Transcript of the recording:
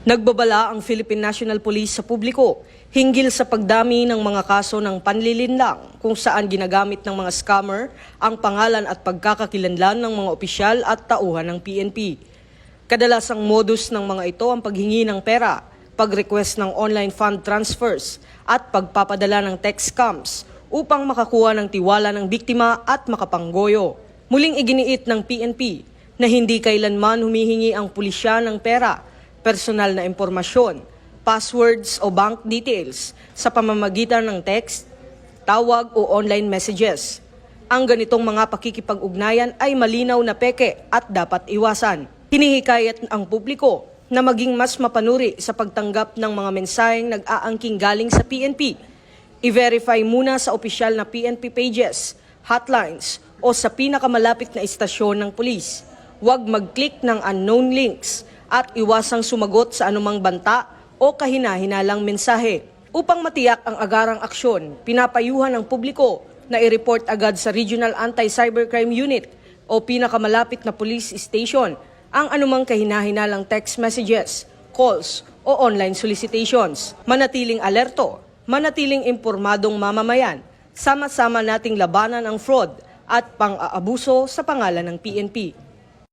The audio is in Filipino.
Nagbabala ang Philippine National Police sa publiko hinggil sa pagdami ng mga kaso ng panlilinlang kung saan ginagamit ng mga scammer ang pangalan at pagkakakilanlan ng mga opisyal at tauhan ng PNP. Kadalasang modus ng mga ito ang paghingi ng pera, pag-request ng online fund transfers at pagpapadala ng text scams upang makakuha ng tiwala ng biktima at makapanggoyo. Muling iginiit ng PNP na hindi kailanman humihingi ang pulisya ng pera, personal na impormasyon, passwords o bank details sa pamamagitan ng text, tawag o online messages. Ang ganitong mga pakikipag-ugnayan ay malinaw na peke at dapat iwasan. Hinihikayat ang publiko na maging mas mapanuri sa pagtanggap ng mga mensaheng nag-aangking galing sa PNP. I-verify muna sa opisyal na PNP pages, hotlines o sa pinakamalapit na istasyon ng pulis. Huwag mag-click ng unknown links at iwasang sumagot sa anumang banta o kahina-hinalang mensahe. Upang matiyak ang agarang aksyon, pinapayuhan ng publiko na i-report agad sa Regional Anti-Cybercrime Unit o pinakamalapit na police station ang anumang kahina-hinalang text messages, calls o online solicitations. Manatiling alerto, manatiling impormadong mamamayan, sama-sama nating labanan ang fraud at pang-aabuso sa pangalan ng PNP.